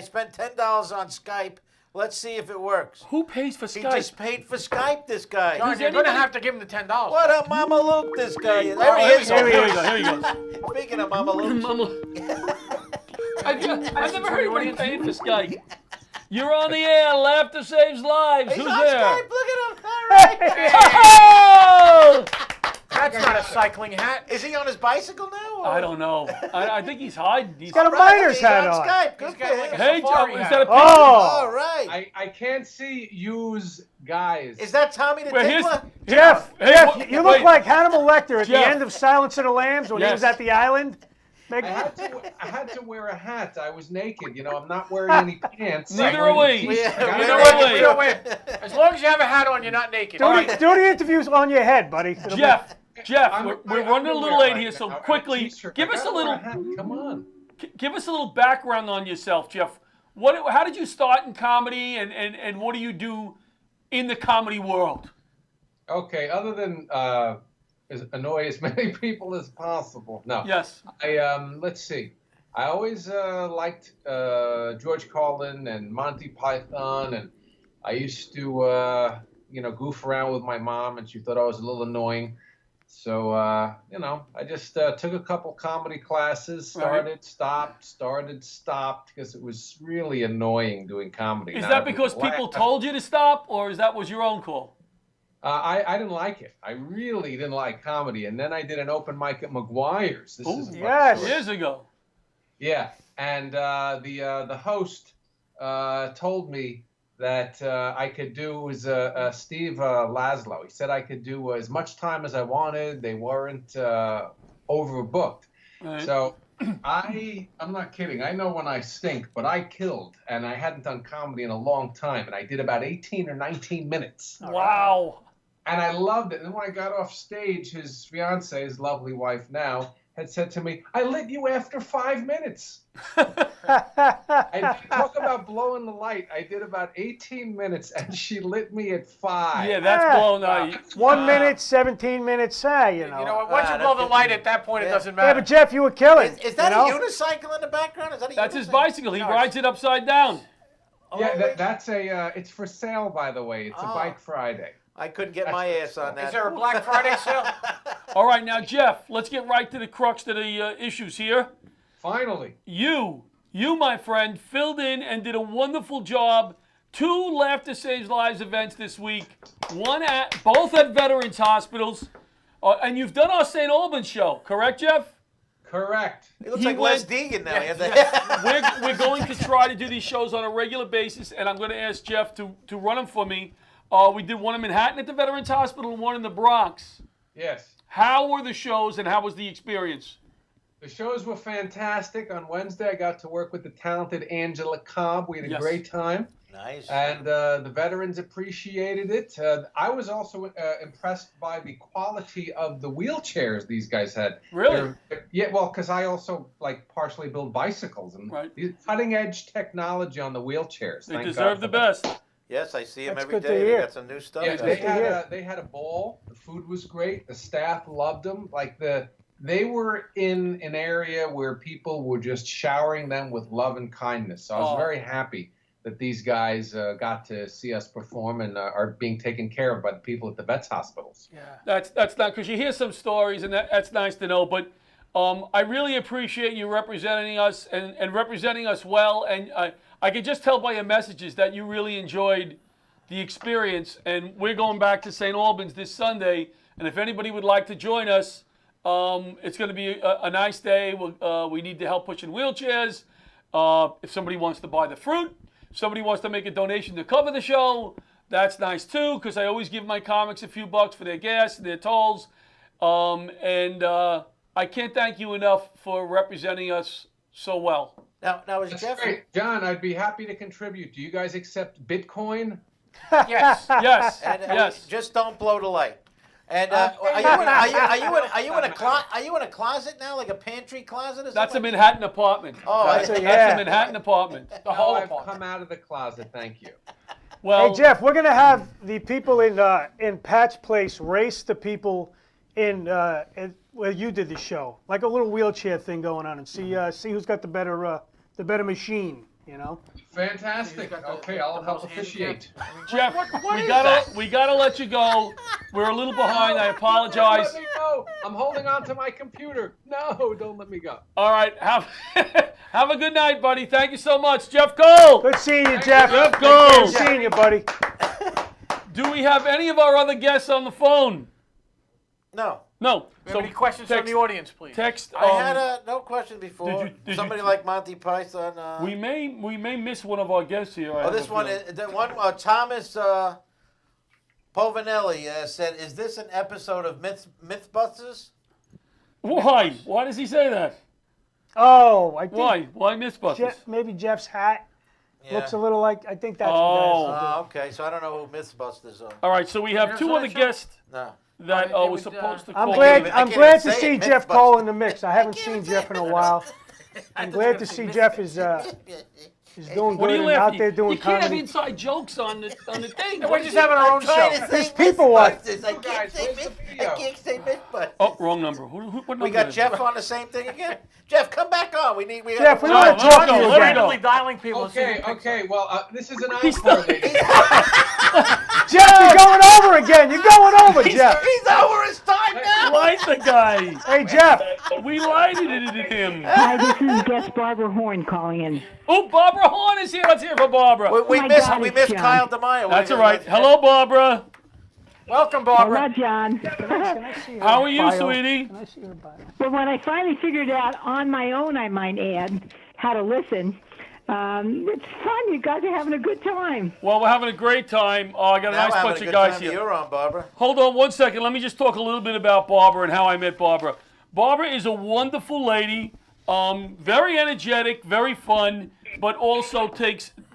spent $10 on Skype. Let's see if it works. Who pays for He Skype? just paid for Skype. This guy. John, Who's you're going to anybody- have to give him the $10. What up, Mama Luke? This guy. There Oh, he here we is. go. Here we go. Here we go. Speaking of Mama Luke. I've never heard anybody paying for Skype. You're on the air. Laughter saves lives. He's Who's on there? Skype. Look at him. All right. Oh! That's not a cycling hat. Is he on his bicycle now? or- I don't know. I think he's hiding. He's got a All right, miner's he's hat on on. Skype. He's Good got for like him. a Hey, safari is hat. that a picture? Oh, All right. I can't see yous guys. Is that Tommy the Well, here's- Tickler? Jeff, Hey, Jeff, wait, you look wait. like Hannibal Lecter at Jeff. the end of Silence of the Lambs when he Yes. was at the island. I had to wear a hat. I was naked. I'm not wearing any pants. I'm Neither are wearing a we. t-shirt. Yeah, I we know don't what wait. You know, wait. As long as you have a hat on, you're not naked. All right. Do the interviews on your head, buddy. It'll be- Jeff, I'm- we're I'm running a gonna little wear late a- here, so a quickly, t-shirt. give I us a gotta wear little, hat. Come on. give us a little background on yourself, Jeff. How did you start in comedy, and what do you do in the comedy world? Okay. Other than annoy as many people as possible. No. Yes. Let's see. I always liked George Carlin and Monty Python, and I used to goof around with my mom, and she thought I was a little annoying. So I just took a couple comedy classes, started, stopped, because it was really annoying doing comedy. Is Not that everyone because people laughed. told you to stop, or was your own call? I didn't like it. I really didn't like comedy, and then I did an open mic at McGuire's. This is a funny yes. story. Years ago. Yeah, and the host told me that I could do Steve Laszlo. He said I could do as much time as I wanted. They weren't overbooked. Right. So I'm not kidding. I know when I stink, but I killed, and I hadn't done comedy in a long time, and I did about 18 or 19 minutes. Wow. And I loved it. And when I got off stage, his fiance, his lovely wife now, had said to me, I lit you after 5 minutes. And talk about blowing the light. I did about 18 minutes, and she lit me at 5. Yeah, that's blowing out. 1 minute, 17 minutes, you know. You know what? Once you blow the light, at that point, it doesn't matter. Yeah, but Jeff, you were killing. Is that you know? a unicycle in the background? Is that a That's his unicycle? bicycle. He rides it upside down. Yeah, that's a. It's for sale, by the way. It's a Bike Friday. I couldn't get my ass on that. Is there a Black Friday sale? All right, now, Jeff, let's get right to the crux of the issues here. Finally. You, my friend, filled in and did a wonderful job. 2 Laughter Saves Lives events this week. Both at Veterans Hospitals. And you've done our St. Albans show, correct, Jeff? Correct. He looks He like Les went- Deegan now. We're going to try to do these shows on a regular basis, and I'm going to ask Jeff to run them for me. We did one in Manhattan at the Veterans Hospital and one in the Bronx. Yes. How were the shows and how was the experience? The shows were fantastic. On Wednesday, I got to work with the talented Angela Cobb. We had a Yes. great time. Nice. And the veterans appreciated it. I was also impressed by the quality of the wheelchairs these guys had. Really? Yeah, well, because I also partially build bicycles, and Right. cutting edge technology on the wheelchairs. They Thank deserve God the for that. best. Yes, I see him That's every good to day. They hear. got some new stuff. Yeah, there. they had a ball. The food was great. The staff loved them. They were in an area where people were just showering them with love and kindness. So I was very happy that these guys got to see us perform and are being taken care of by the people at the vets hospitals. Yeah. That's not because you hear some stories and that's nice to know. But I really appreciate you representing us and representing us well. And I could just tell by your messages that you really enjoyed the experience. And we're going back to St. Albans this Sunday. And if anybody would like to join us, it's going to be a nice day. We need to help pushing wheelchairs. If somebody wants to buy the fruit, if somebody wants to make a donation to cover the show, that's nice too, because I always give my comics a few bucks for their gas, their tolls. I can't thank you enough for representing us so well. Now is That's Jeff? great. John, I'd be happy to contribute. Do you guys accept Bitcoin? Yes. Yes, And, yes. Just don't blow the light. And are you in a closet now, like a pantry closet? Or That's a something? Manhattan apartment. Oh, that's I- a yeah. Manhattan apartment. The whole I've apartment. come out of the closet. Thank you. Well, Hey Jeff, we're gonna have the people in Pat's place race the people in where you did the show, like a little wheelchair thing going on, and see who's got the better machine. You know. Fantastic. Okay, I'll help officiate. Jeff, what we is gotta let you go. We're a little behind. I apologize. Don't let me go. I'm holding on to my computer. No, don't let me go. All right, have a good night, buddy. Thank you so much, Jeff Cole. Good seeing you, Jeff. Jeff Good Cole. seeing you, buddy. Do we have any of our other guests on the phone? No. No. We have any questions from the audience, please? Text. I had no question before. did you- Somebody like Monty Python. We may miss one of our guests here. I Oh, have this a one, feeling. the one Thomas Povinelli said, "Is this an episode of Mythbusters?" Why? Why does he say that? Oh, I think Why? Why Mythbusters? Maybe Jeff's hat Yeah. looks a little like. I think that's. Oh. What that is. Okay, so I don't know who Mythbusters are. All right, so we have There's two that other show? guests No. that Oh, they were would, supposed to I'm call. glad. even- I I'm can't glad even to say see it, Jeff Mythbusters. Cole in the mix. I haven't can't seen even say Jeff in a it. while. I'm glad to see Jeff is doing What are good you and out laughing? there doing You can't have comedy. inside jokes on the thing. We're just having our own show. There's people what? I can't Guys, say where's the video? I can't say Mythbusters. Oh, wrong number. What number We got is Jeff it? on the same thing again. Jeff, come back on. We Jeff, we No, want let to it talk go, to you let it again. go. Randomly dialing people. to see Okay, who picks okay. up. Well, this is an encore, ladies. Jeff, you're going over again. You're going over, Jeff. He's over his time now. Light the guy. Hey, Jeff. We lighted it at him. Hi, this is guest Barbara Horn calling in. Oh, Barbara Horn is here. Let's hear from Barbara. We my missed God, we it's missed John. Kyle DeMaio. That's all right. Hello, Barbara. Welcome, Hello, Barbara. John. Can I see her How are you, bio? sweetie? Can I see her bio? Well, when I finally figured out on my own, I might add, how to listen, it's fun. You guys are having a good time. Well, we're having a great time. I got a Now nice having bunch a of good guys time here. You're on, Barbara. Hold on 1 second. Let me just talk a little bit about Barbara and how I met Barbara. Barbara is a wonderful lady. Very energetic, very fun, but also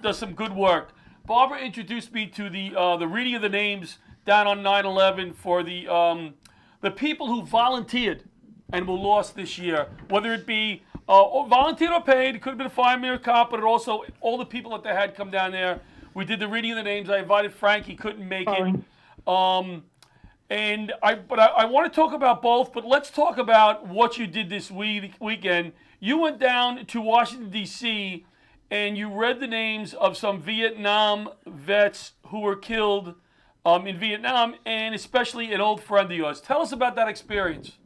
does some good work. Barbara introduced me to the reading of the names down on 9/11 for the people who volunteered and were lost this year, whether it be volunteered or paid. It could have been a fireman or a cop, but it also all the people that they had come down there. We did the reading of the names. I invited Frank. He couldn't make it. And I want to talk about both, but let's talk about what you did this weekend. You went down to Washington, D.C., and you read the names of some Vietnam vets who were killed in Vietnam, and especially an old friend of yours. Tell us about that experience.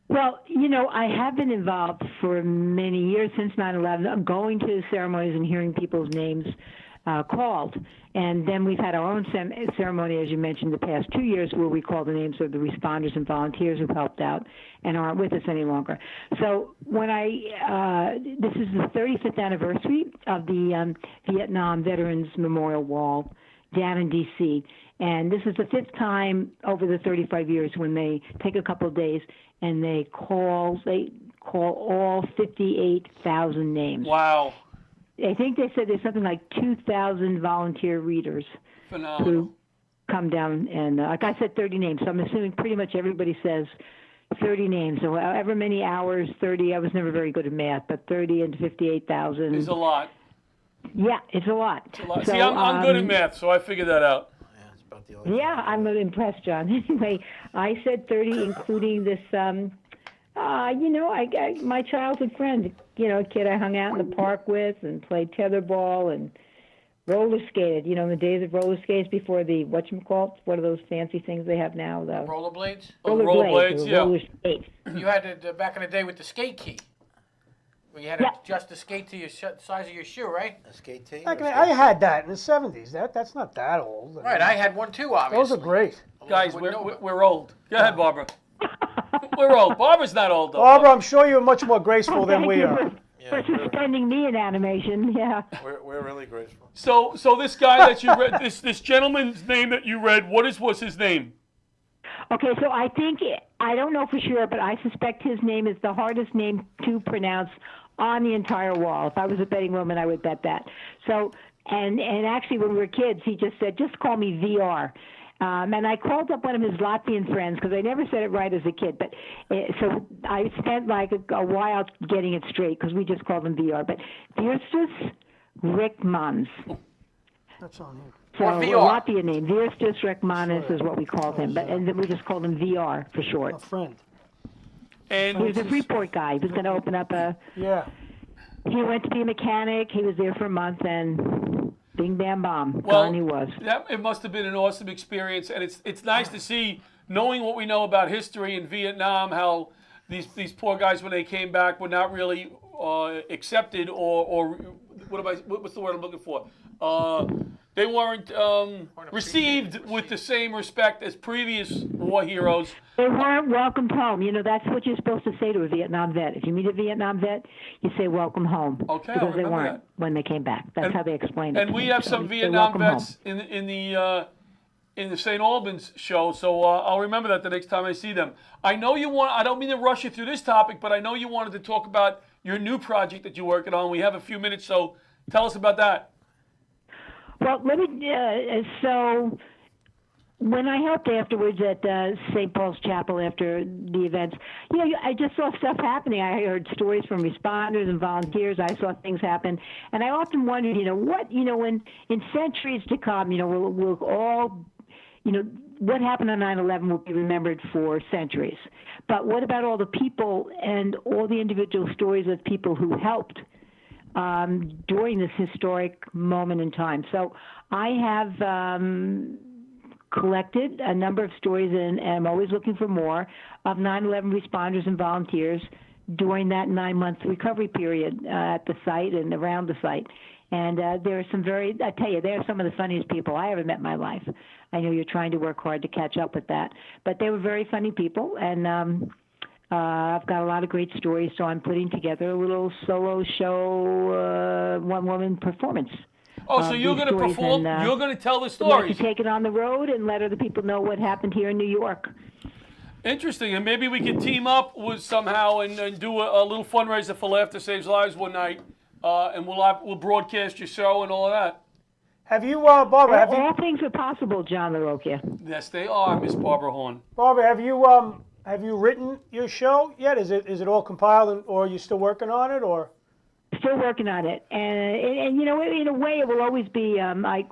Well, I have been involved for many years since 9/11, going to ceremonies and hearing people's names called. And then we've had our own ceremony, as you mentioned, the past 2 years, where we call the names of the responders and volunteers who helped out and aren't with us any longer. So when this is the 35th anniversary of the Vietnam Veterans Memorial Wall down in D.C., and this is the 5th time over the 35 years when they take a couple of days and they call all 58,000 names. Wow. I think they said there's something like 2,000 volunteer readers Phenomenal. who come down and, like I said, 30 names. So I'm assuming pretty much everybody says 30 names. So however many hours, 30, I was never very good at math, but 30 into 58,000. Is a lot. Yeah, it's a lot. It's a lot. So, See, I'm good at math, so I figured that out. Yeah, it's about the only Yeah, I'm impressed, John. Anyway, I said 30, including this, my childhood friend, a kid I hung out in the park with and played tetherball and roller skated, in the days of roller skates before the, what are those fancy things they have now? The Rollerblades? Rollerblades, yeah. Roller skates. You had it back in the day with the skate key. Where you had to adjust the skate to your size of your shoe, right? A skate tee? I had that in the 70s. That's not that old. Right, I had one too, obviously. Those are great. Guys, we're old. Go ahead, Barbara. We're old. Barbara's not old, though. Barbara, I'm sure you're much more graceful than we are. For suspending me in animation, yeah. We're really grateful. So this guy that you read, this gentleman's name that you read, was his name? Okay, so I don't know for sure, but I suspect his name is the hardest name to pronounce on the entire wall. If I was a betting woman, I would bet that. So, and actually, when we were kids, he just said, just call me VR. And I called up one of his Latvian friends because I never said it right as a kid. But so I spent like a while getting it straight because we just called him VR. But Virstus Rickmans. That's on him. So Or a VR. Latvian name. Virstus Rickmanis is what we called him. And then we just called him VR for short. A friend. And He was a Freeport guy. He was going to open up Yeah. He went to be a mechanic. He was there for a month, and bing, bam, bomb. well, Gone he was. it must have been an awesome experience, and it's nice to see, knowing what we know about history in Vietnam, how these poor guys, when they came back, were not really accepted or what's the word I'm looking for? They weren't received with the same respect as previous war heroes. They weren't welcomed home. That's what you're supposed to say to a Vietnam vet. If you meet a Vietnam vet, you say welcome home. Okay, I'll because they remember weren't when they came back. That's how they explained it. And to we me. have So some you say Vietnam welcome vets in the St. Albans show, so I'll remember that the next time I see them. I know you want. I don't mean to rush you through this topic, but I know you wanted to talk about your new project that you're working on. We have a few minutes, so tell us about that. Well, let me. So, when I helped afterwards at St. Paul's Chapel after the events, I just saw stuff happening. I heard stories from responders and volunteers. I saw things happen, and I often wondered, when in centuries to come, we'll all, what happened on 9/11 will be remembered for centuries. But what about all the people and all the individual stories of people who helped during this historic moment in time? So I have collected a number of stories, and I'm always looking for more, of 9/11 responders and volunteers during that 9-month recovery period at the site and around the site. And there are some I tell you, they're some of the funniest people I ever met in my life. I know you're trying to work hard to catch up with that. But they were very funny people, and I've got a lot of great stories, so I'm putting together a little solo show, one-woman performance. Oh, so you're going to perform? You're going to tell the I'd like to stories? take it on the road and let other people know what happened here in New York. Interesting, and maybe we could team up with somehow and do a little fundraiser for Laughter Saves Lives one night, and we'll broadcast your show and all of that. Have you, Barbara? Have you, All things are possible, John LaRocchia. Yes, they are, Miss Barbara Horn. Barbara? Have you written your show yet? Is it all compiled, or are you still working on it, or? Still working on it, and you know, in a way, it will always be. I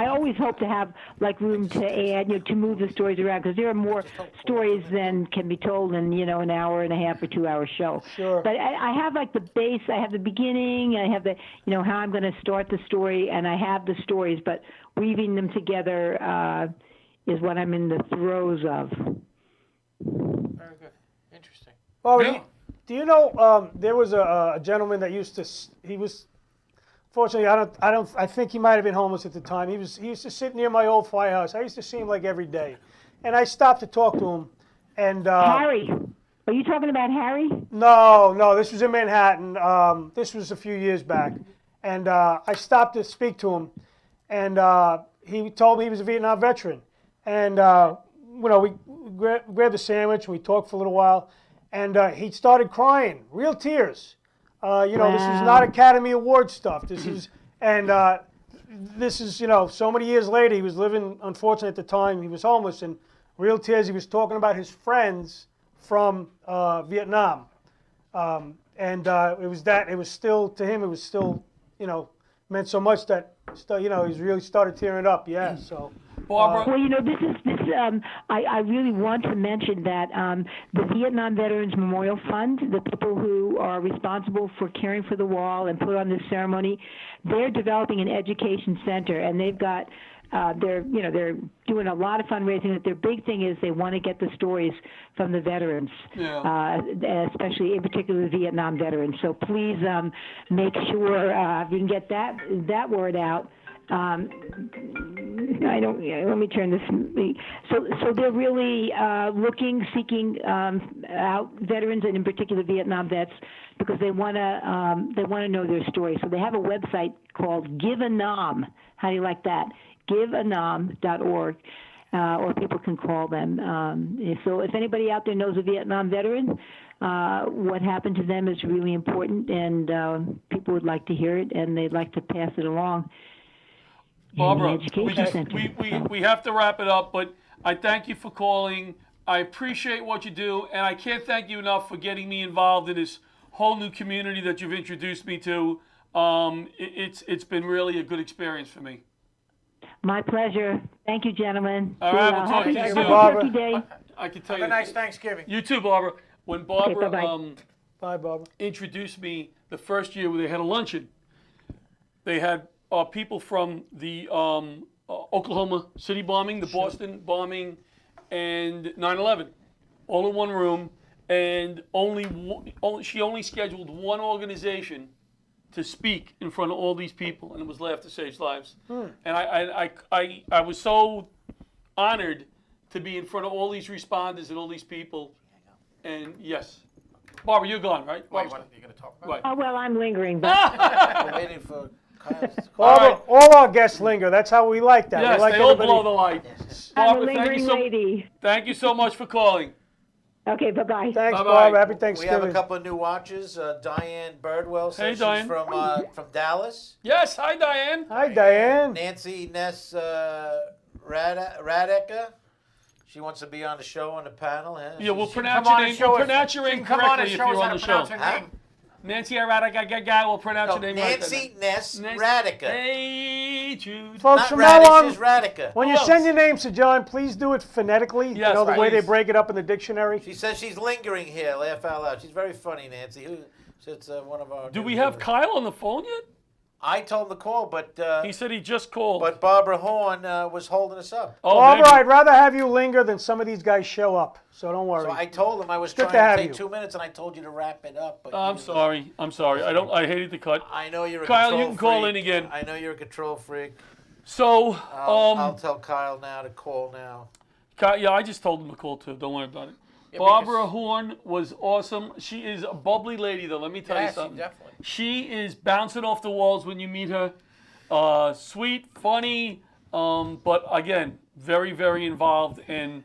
always hope to have like room to add, to move the stories around, because there are more stories than can be told in an hour and a half or 2 hour show. Sure. But I have like the base. I have the beginning. I have the how I'm going to start the story, and I have the stories, but weaving them together is what I'm in the throes of. Very good. Interesting. Barbara, Yeah. do you know there was a gentleman that used to? He was, fortunately, I think he might have been homeless at the time. He used to sit near my old firehouse. I used to see him like every day, and I stopped to talk to him. And Harry, are you talking about Harry? No, this was in Manhattan. This was a few years back, and I stopped to speak to him, and he told me he was a Vietnam veteran, and we grabbed a sandwich and we talked for a little while. And he started crying, real tears. This was not Academy Award stuff. This is, so many years later, he was living, unfortunately at the time, he was homeless, and real tears. He was talking about his friends from Vietnam. It was still, to him, it was still, meant so much that, he's really started tearing up, yeah, so. Barbara, Well, I really want to mention that the Vietnam Veterans Memorial Fund, the people who are responsible for caring for the wall and put on this ceremony, they're developing an education center, and they've got they're doing a lot of fundraising. Their big thing is they want to get the stories from the veterans, especially in particular the Vietnam veterans. So please make sure if you can get that word out. Let me turn this. So they're really seeking out veterans, and in particular Vietnam vets, because they want to know their story. So they have a website called GiveANam. How do you like that? GiveANam.org, or people can call them. So if anybody out there knows a Vietnam veteran, what happened to them is really important, and people would like to hear it, and they'd like to pass it along. Barbara, Education we have to wrap it up, but I thank you for calling. I appreciate what you do, and I can't thank you enough for getting me involved in this whole new community that you've introduced me to. It's been really a good experience for me. My pleasure. Thank you, gentlemen. All right, we'll talk to you soon. Barbara. Turkey Day. I can tell Have you. a nice Thanksgiving. You too, Barbara. When Barbara bye-bye. Bye, Barbara. introduced me the first year where they had a luncheon, they had people from the Oklahoma City bombing, the Boston bombing, and 9/11, all in one room, and she only scheduled one organization to speak in front of all these people, and it was Laughter Saves Lives. And I was so honored to be in front of all these responders and all these people. And yes, Barbara, you're gone, right? Wait, you're going to talk about Right. Oh, well, I'm lingering, but I'm waiting for Kyle's call. All our guests linger. That's how we like that. Yes, we like they all everybody- blow the light. I'm a Barbara, lingering lady. thank you so much for calling. Okay, bye-bye. Thanks, Bye-bye. Barbara. Happy We have Thanksgiving. a couple of new watchers. Diane Birdwell says Hey, Diane. she's from Dallas. Yes, hi, Diane. Hi, Diane. Nancy Ness Radeka. She wants to be on the show on the panel. Huh? Yeah, we'll She's- pronounce Come your on name. and show We'll us. pronounce your She name can come on correctly and if show you're us on how the to show. pronounce her Huh? name. Nancy Arada, we'll pronounce No, your name Nancy right. Ness Nancy- Radeka. Hey, Jude. Folks, Not from now Radish, on, it's Radika. when Who you else? send your names to John, please do it phonetically. Yes, the way they please. break it up in the dictionary. She says she's lingering here. Laugh out loud. She's very funny, Nancy. It's one of our. Do we have Kyle on the phone yet? I told him to call, but He said he just called. but Barbara Horn was holding us up. oh, Barbara, maybe. I'd rather have you linger than some of these guys show up. So don't worry. So I told him I was Good trying to have to say you. 2 minutes, and I told you to wrap it up. But I'm you- sorry. I hated the cut. I know you're a Kyle, control you can call freak. in again. I know you're a control freak. So, I'll tell Kyle now to call now. Yeah, I just told him to call too. Don't worry about it. Yeah, Barbara because- Horn was awesome. She is a bubbly lady, though. Let me tell you Yes, something. definitely. She is bouncing off the walls when you meet her. Sweet, funny, but again, very, very involved. And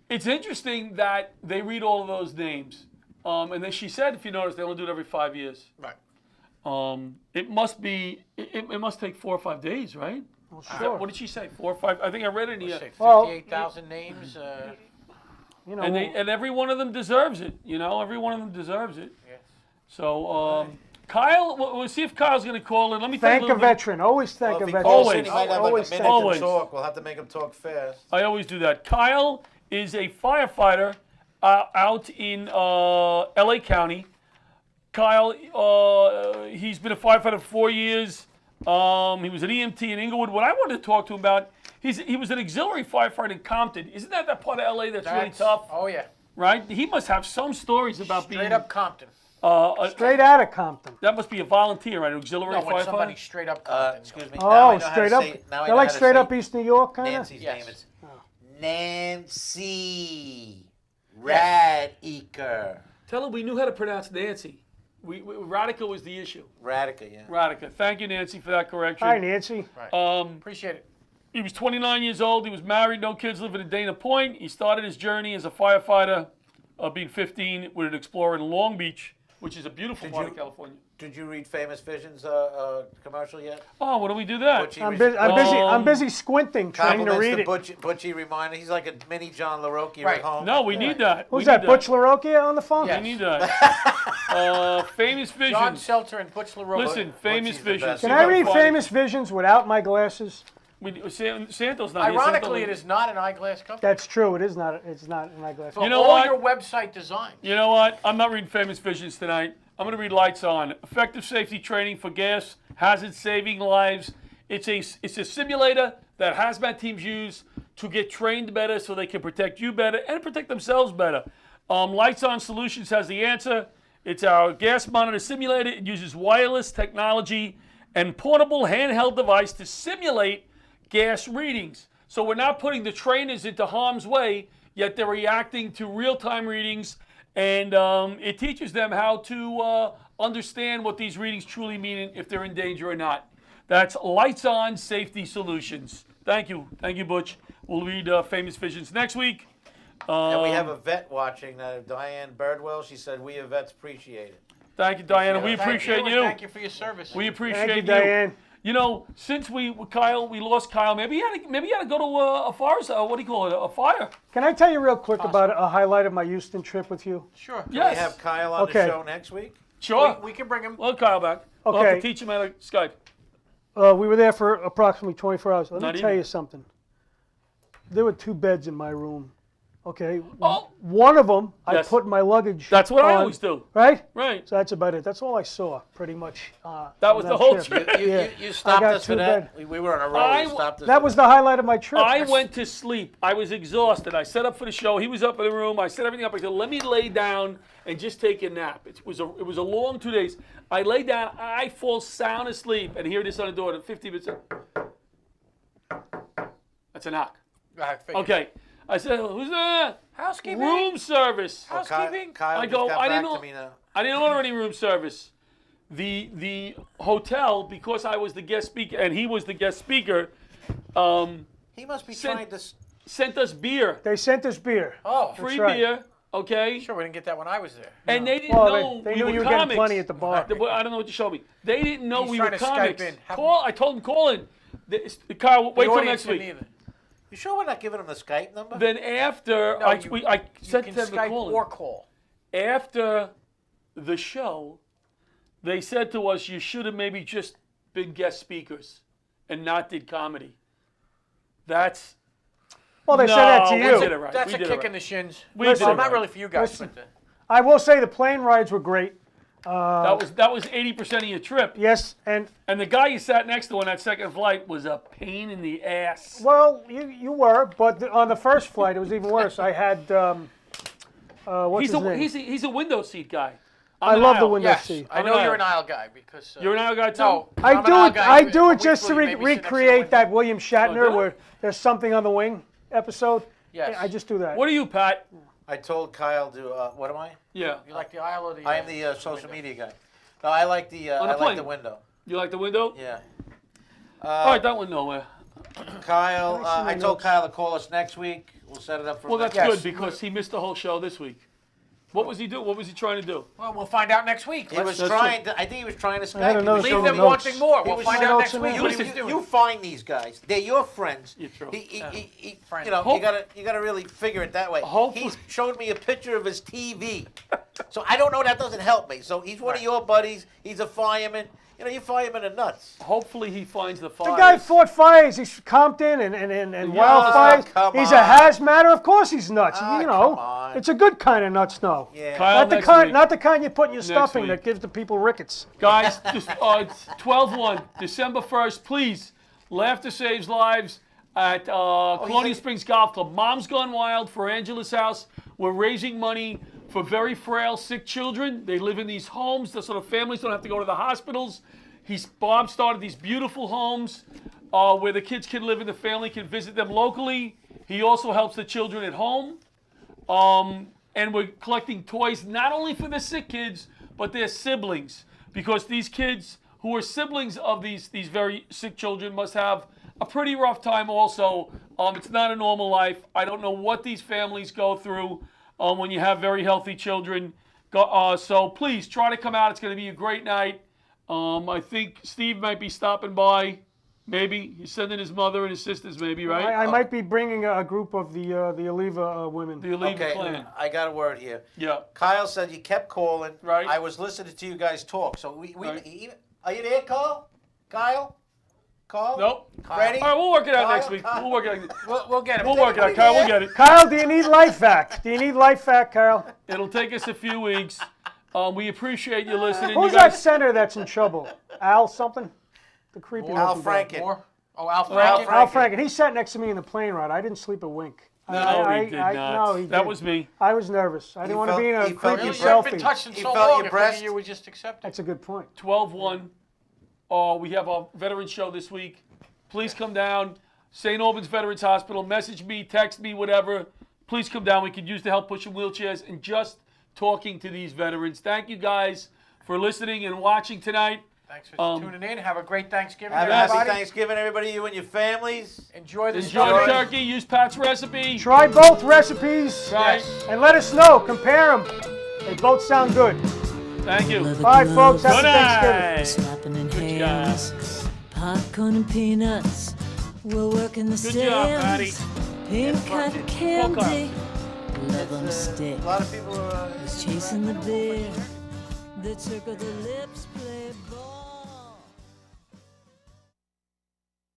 It's interesting that they read all of those names. And then she said, if you notice, they only do it every 5 years. Right. It must be, it must take 4 or 5 days, right? Well, Is that- sure. what did she say? 4 or 5? I think I read it in Let's here. say Well, 58,000 names. You know, And every one of them deserves it. You know, every one of them deserves it. Yes. So, Kyle, we'll see if Kyle's going to call in. Let me tell thank you a little bit. veteran. Always thank Well, a if he veteran. calls Always. in, he might have Always like a minute Always. to talk. We'll have to make him talk fast. I always do that. Kyle is a firefighter out in LA County. Kyle, he's been a firefighter for 4 years. He was an EMT in Inglewood. What I wanted to talk to him about, he was an auxiliary firefighter in Compton. Isn't that part of LA that's really tough? Oh, yeah. Right? He must have some stories about Straight being up Compton. Straight out of Compton. That must be a volunteer, right? An auxiliary No, when somebody firefighter. straight up Compton. Excuse me. Now I Oh, know how to straight up. say- now I They're know like how to straight say up East New York, kind of. Nancy's Yes. name. It's Nancy Radiker. Tell him we knew how to pronounce Nancy. Radica was the issue. Radica, yeah. Radica. Thank you, Nancy, for that correction. Hi, Nancy. Appreciate it. He was 29 years old. He was married, no kids, living in Dana Point. He started his journey as a firefighter, being 15, with an Explorer in Long Beach, which is a beautiful part of California. Did you read Famous Visions commercial yet? Oh, why don't we do that? Butchie I'm busy squinting, trying to read it. Butchie reminder. He's like a mini John LaRocque Right. at home. No, we need that. Who's We that? need Butch LaRocque on the phone? Yes. We need that. Famous John Visions. Seltzer and Butch LaRocque. Listen, Famous Butchie's the Visions. best. Can I read Famous Visions without my glasses? Santos not here. Ironically, Santos- it is not an eyeglass company. That's true. It is not. It's not my glasses. For You know all what? your website design. You know what? I'm not reading Famous Visions tonight. I'm going to read Lights On. Effective safety training for gas hazard saving lives. It's a simulator that hazmat teams use to get trained better so they can protect you better and protect themselves better. Lights On Solutions has the answer. It's our gas monitor simulator. It uses wireless technology and portable handheld device to simulate gas readings. So we're not putting the trainers into harm's way, yet they're reacting to real-time readings, and it teaches them how to understand what these readings truly mean and if they're in danger or not. That's Lights On Safety Solutions. Thank you, Butch. We'll read Famous Visions next week. And we have a vet watching, Diane Birdwell. She said, we vets appreciate it. Thank you, Diana. We Thank appreciate and you. Thank you for your service. We appreciate Thank you, Diane. You know, since we lost Kyle, maybe he had to go to a forest. What do you call it? A fire. Can I tell you real quick about a highlight of my Houston trip with you? Sure. Yes. We have Kyle on Okay. the show next week. Sure. We can bring him. Well, Kyle back. We'll have Okay. to teach him how to Skype. We were there for approximately 24 hours. Let Not me tell even. you something. There were 2 beds in my room. Okay. Oh. One of them, Yes. I put my luggage. That's what I on, always do. Right. Right. So that's about it. That's all I saw, pretty much. That was the whole trip. You stopped got us for 2 that? We were on a roll. I- You stopped us That for was the highlight of my trip. I went to sleep. I was exhausted. I set up for the show. He was up in the room. I set everything up. I said, "Let me lay down and just take a nap." It was a long 2 days. I lay down. I fall sound asleep, and here it is on the door. 50 minutes. That's a knock. I figured. Okay. I said, "Who's there?" Housekeeping. Room service. Housekeeping. Kyle I just go, got I back didn't to me now. I didn't order any room service. The hotel, because I was the guest speaker and he was the guest speaker, He must be Sent- trying to... sent us beer, They sent us beer. Oh, free right. beer. Okay. sure. We didn't get that when I was there. And they didn't Well, know they we knew were you were getting comics. plenty at the bar. I don't know what you showed me. They didn't know He's we were trying to Skype comics. in. Have- I told them call in. Kyle, wait The till audience next week. didn't either. You sure we're not giving him the Skype number? Then after No, I you sent can them to Skype call in. or call. After the show, they said to us, "You should have maybe just been guest speakers and not did comedy." That's Well, they said that to we you. did it right. That's We a did it kick right. in the shins. We Listen, did it Not right. really for you guys, Listen. but I will say the plane rides were great. That was 80% of your trip. Yes, and And the guy you sat next to on that second flight was a pain in the ass. well, you were, but on the first flight it was even worse. I had what's He's his name? he's a window seat guy. I I'm love an the aisle. window yes, seat. I I'm know an you're aisle. an aisle guy because You're an aisle guy too? No, I I'm do an aisle it. guy. I do it just to Weekly, maybe sit next to the recreate window. that William Shatner do? where there's something on the wing episode. Yes. I just do that. What are you, Pat? I told Kyle to... what am I? Yeah. You like the aisle or the? I am the social media guy. No, I like the On the I like plane. the window. You like the window? Yeah. All right, that one nowhere. Kyle, I see my I told notes. Kyle to call us next week. We'll set it up for Well, that's next good because he missed the whole show this week. What was he doing? What was he trying to do? Well, we'll find out next week. He was That's trying to, I think he was trying to I had Skype. another He show was- Leave with them notes. wanting more. He We'll was find trying out to next also week know- what he was You doing. find these guys. They're your friends. Yeah, true. Friend. You know, Hope- you gotta really figure it that way. Hopefully- He showed me a picture of his TV, so I don't know. That doesn't help me. So he's one of your buddies. He's a fireman. You know, you firemen are nuts. Hopefully he finds the The fire. guy fought fires. He's Compton and wildfires. come He's on. a hazmatter. Of course he's nuts. Ah, you know, come on. it's a good kind of nuts, though. Yeah. Kyle, Not the next kind, week. not the kind you put in your stuffing week. that gives the people rickets. Guys, just, 12-1, December 1st, please. Laughter Saves Lives at Colonial Springs Golf Club. Mom's Gone Wild for Angela's house. We're raising money for very frail, sick children. They live in these homes so the families don't have to go to the hospitals. Bob started these beautiful homes where the kids can live and the family can visit them locally. He also helps the children at home. And we're collecting toys not only for the sick kids, but their siblings. Because these kids who are siblings of these very sick children must have a pretty rough time also. It's not a normal life. I don't know what these families go through when you have very healthy children. So please try to come out. It's going to be a great night. I think Steve might be stopping by. Maybe he's sending his mother and his sisters. Maybe right. I might be bringing a group of the Oliva women. The Oliva Okay, clan. I got a word here. Yeah. Kyle said you kept calling. Right. I was listening to you guys talk. So Right. are you there, Carl? Kyle? Carl? Nope. Ready? All right, we'll work it out Kyle, next week. Kyle. We'll work it out. We'll get it. We'll work it out, Kyle. We'll get it. Kyle, do you need life vac? Do you need life vac, Kyle? It'll take us a few weeks. We appreciate you listening. Who's you that guys, center that's in trouble? Al something? The creepy Al looking guy. Franken. More? Oh, Al Al Franken. Al Franken. He sat next to me in the plane ride. I didn't sleep a wink. no, he did not. No, he That did. was me. I was nervous. I didn't want to felt- be in a he felt creepy your You haven't been selfie. touched in He so felt long. your I breast? figured you would just accept it. That's a good point. 12-1. We have a veteran show this week. Please come down. St. Albans Veterans Hospital. Message me, text me, whatever. Please come down. We could use the help pushing wheelchairs and just talking to these veterans. Thank you guys for listening and watching tonight. Thanks for tuning in. Have a great Thanksgiving, Have a happy everybody. Thanksgiving, everybody, you and your families. Enjoy the Enjoy the stuffing. turkey. Use Pat's recipe. Try both recipes Right. and let us know. Compare them. They both sound good. Thank you. Bye, folks. Happy Good Thanksgiving. night. Slapping in Good hands, popcorn and peanuts. We're working the Good job, Patty. stands. Pink cotton candy, love on a stick. A lot of people are. He's chasing the beer that circle the lips, play ball.